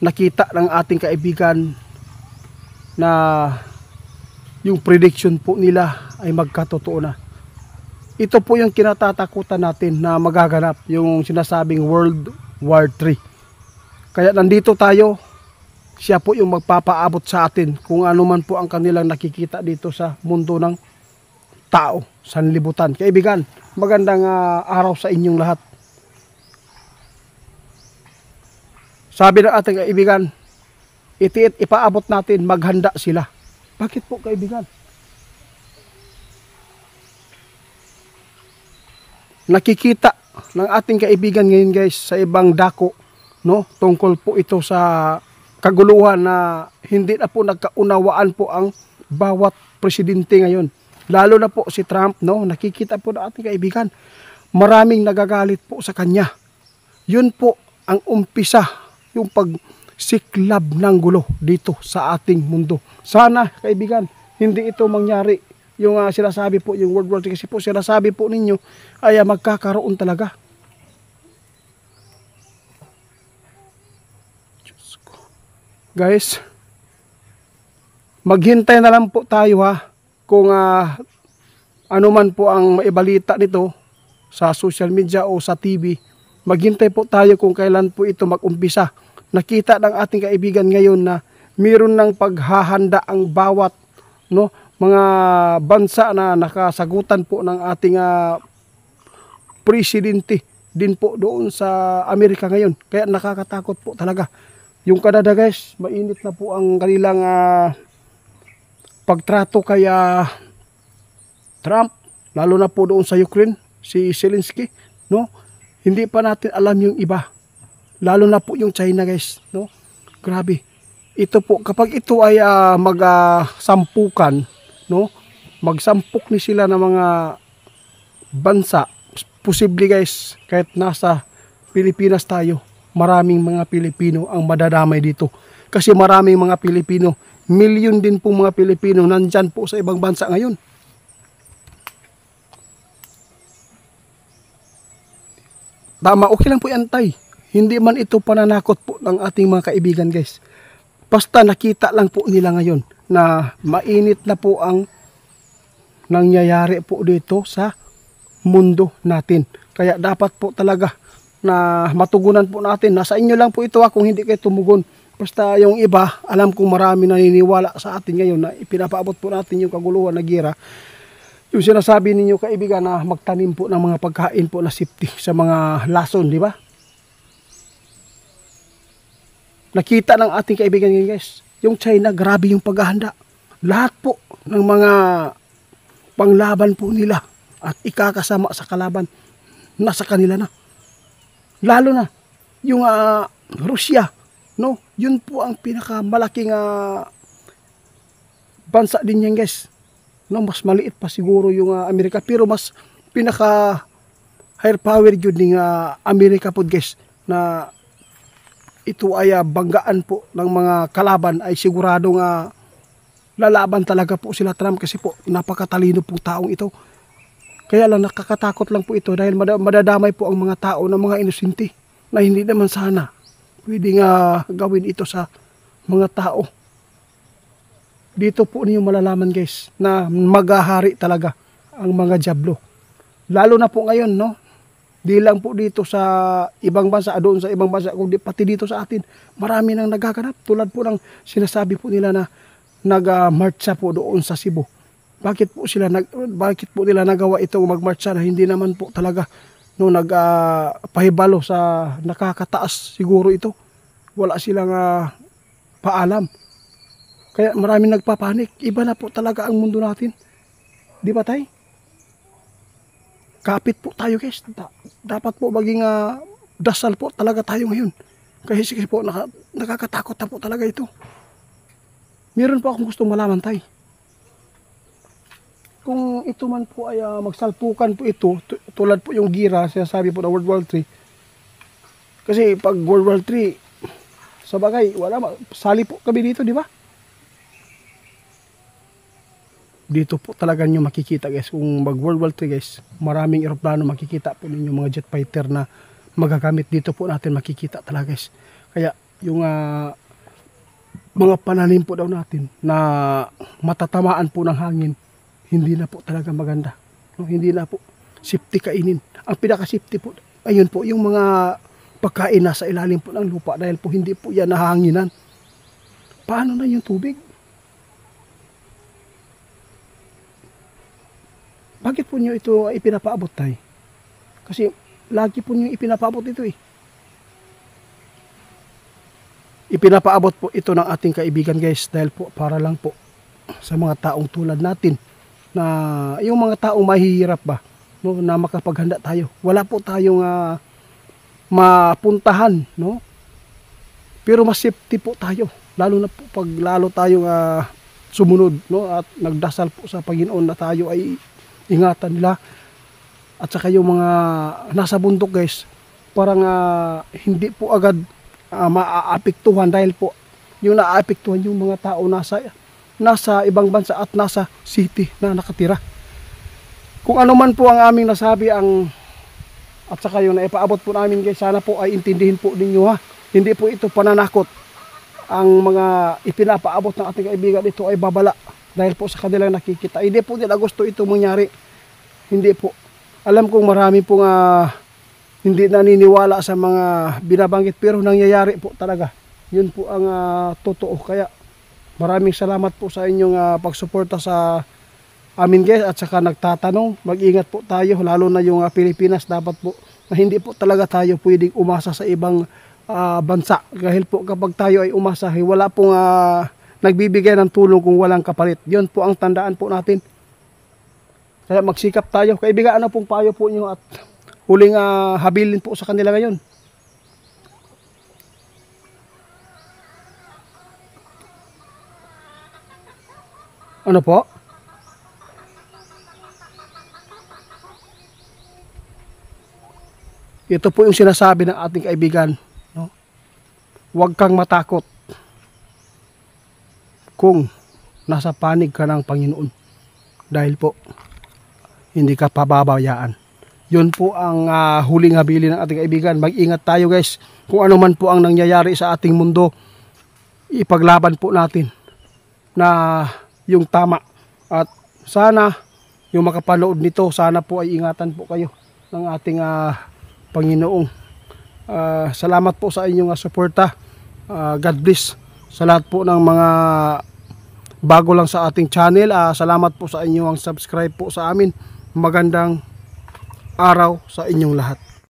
nakita ng ating kaibigan na yung prediction po nila ay magkatotoo na. Ito po yung kinatatakutan natin na magaganap, yung sinasabing World War III. Kaya nandito tayo, siya po yung magpapaabot sa atin kung ano man po ang kanilang nakikita dito sa mundo ng tao, sanlibutan. Kaibigan, magandang araw sa inyong lahat. Sabi ng ating kaibigan, ipaabot natin, maghanda sila. Bakit po kaibigan? Nakikita ng ating kaibigan ngayon guys sa ibang dako, no? Tungkol po ito sa kaguluhan na hindi na po nagkaunawaan po ang bawat presidente ngayon. Lalo na po si Trump, no? Nakikita po ng ating kaibigan, maraming nagagalit po sa kanya. Yun po ang umpisa, yung pagsiklab ng gulo dito sa ating mundo. Sana kaibigan, hindi ito mangyari. Yung sinasabi po, yung World War III, kasi po sinasabi po ninyo ay magkakaroon talaga. Guys, maghintay na lang po tayo kung ano man po ang maibalita nito sa social media o sa TV. Maghintay po tayo kung kailan po ito mag-umpisa. Nakita ng ating kaibigan ngayon na mayroon ng paghahanda ang bawat mga bansa na nakasagutan po ng ating presidente din po doon sa Amerika ngayon. Kaya nakakatakot po talaga. Yung Canada guys, mainit na po ang kanilang pagtrato kay Trump, lalo na po doon sa Ukraine, si Zelensky, no? Hindi pa natin alam yung iba. Lalo na po yung China guys, no? Grabe. Ito po, kapag ito ay magsampukan, no? Magsampuk ni sila ng mga bansa, posible guys, kahit nasa Pilipinas tayo, maraming mga Pilipino ang madadamay dito. Kasi maraming mga Pilipino, milyon din po mga Pilipino nandyan po sa ibang bansa ngayon. Tama, okay lang po yan tay. Hindi man ito pananakot po ng ating mga kaibigan guys. Basta nakita lang po nila ngayon na mainit na po ang nangyayari po dito sa mundo natin. Kaya dapat po talaga na matugunan po natin. Nasa inyo lang po ito kung hindi kayo tumugon. Basta yung iba, alam kong marami naniniwala sa atin ngayon na ipinapaabot po natin yung kaguluhan na gira. Yung sinasabi ninyo kaibigan na magtanim po ng mga pagkain po na safety sa mga lason, di ba? Nakita ng ating kaibigan ngayon guys, yung China, grabe yung paghahanda. Lahat po ng mga panglaban po nila at ikakasama sa kalaban, nasa kanila na. Lalo na yung Russia, no? Yun po ang pinakamalaking bansa din yan guys. No, mas maliit pa siguro yung Amerika, pero mas pinaka higher power yun ng Amerika po guys, na ito ay banggaan po ng mga kalaban ay siguradong lalaban talaga po sila Trump kasi po napakatalino po taong ito. Kaya lang nakakatakot lang po ito dahil madadamay po ang mga tao ng mga inosente na hindi naman sana pwedeng gawin ito sa mga tao. Dito po niyo malalaman guys na maghahari talaga ang mga dyablo. Lalo na po ngayon, no? Di lang po dito sa ibang bansa, doon sa ibang bansa, kundi pati dito sa atin, marami nang nagaganap. Tulad po ng sinasabi po nila na nag-marcha po doon sa Cebu. Bakit po nila nagawa ito magmarcha na hindi naman po talaga nagpahibalo sa nakakataas siguro ito. Wala silang paalam. Kaya maraming nagpapanik. Iba na po talaga ang mundo natin. Di ba tay? Kapit po tayo guys. Dapat po maging dasal po talaga tayo ngayon. Kasi po nakakatakot na po talaga ito. Meron po akong gustong malaman tay. Kung ito man po ay magsalpukan po ito, tulad po yung gira, sinasabi po na World War III. Kasi pag World War III, sa bagay, sali po kami dito, di ba? Dito po talaga nyo makikita guys, kung mag World War III guys, maraming eroplano makikita po ninyo, mga jet fighter na magagamit dito po natin makikita talaga guys. Kaya yung mga pananim po daw natin na matatamaan po ng hangin, hindi na po talaga maganda. No, hindi na po safety kainin. Ang pinaka-safety po, ayun po, yung mga pagkain nasa ilalim po ng lupa dahil po hindi po yan nahanginan. Paano na yung tubig? Bakit po nyo ito ipinapaabot tayo? Kasi lagi po nyo ipinapaabot ito eh. Ipinapaabot po ito ng ating kaibigan guys dahil po para lang po sa mga taong tulad natin na yung mga taong mahihirap ba, no, na makapaghanda tayo. Wala po tayong mapuntahan, no? Pero mas safety po tayo. Lalo na po pag lalo tayong sumunod, no, at nagdasal po sa Panginoon na tayo ay ingatan nila. At saka yung mga nasa bundok guys, parang hindi po agad maaapektuhan dahil po yung naaapektuhan yung mga tao nasa ibang bansa at nasa city na nakatira. Kung ano man po ang aming nasabi at saka yung naipaabot po namin guys, sana po ay intindihin po ninyo ha. Hindi po ito pananakot. Ang mga ipinapaabot ng ating kaibigan, ito ay babala dahil po sa kanilang nakikita. Hindi po nila gusto ito mangyari. Hindi po. Alam kong marami pong hindi naniniwala sa mga binabanggit pero nangyayari po talaga. Yun po ang totoo. Kaya maraming salamat po sa inyong pagsuporta sa amin guys at saka nagtatanong. Mag-ingat po tayo lalo na yung Pilipinas. Dapat po na hindi po talaga tayo pwedeng umasa sa ibang bansa. Dahil po kapag tayo ay umasa, wala pong nagbibigay ng tulong kung walang kapalit. Yun po ang tandaan po natin. Kaya magsikap tayo. Kaibigan, ano pong payo po nyo at huling habilin po sa kanila ngayon? Ano po? Ito po yung sinasabi ng ating kaibigan. No? Huwag kang matakot kung nasa panig ka ng Panginoon. Dahil po, hindi ka pababayaan. Yun po ang huling habilin ng ating kaibigan. Mag-ingat tayo guys. Kung ano man po ang nangyayari sa ating mundo, ipaglaban po natin na yung tama. At sana yung makapanood nito, sana po ay ingatan po kayo ng ating Panginoong. Salamat po sa inyong suporta. God bless sa lahat po ng mga bago lang sa ating channel. Salamat po sa inyong subscribe po sa amin. Magandang araw sa inyong lahat.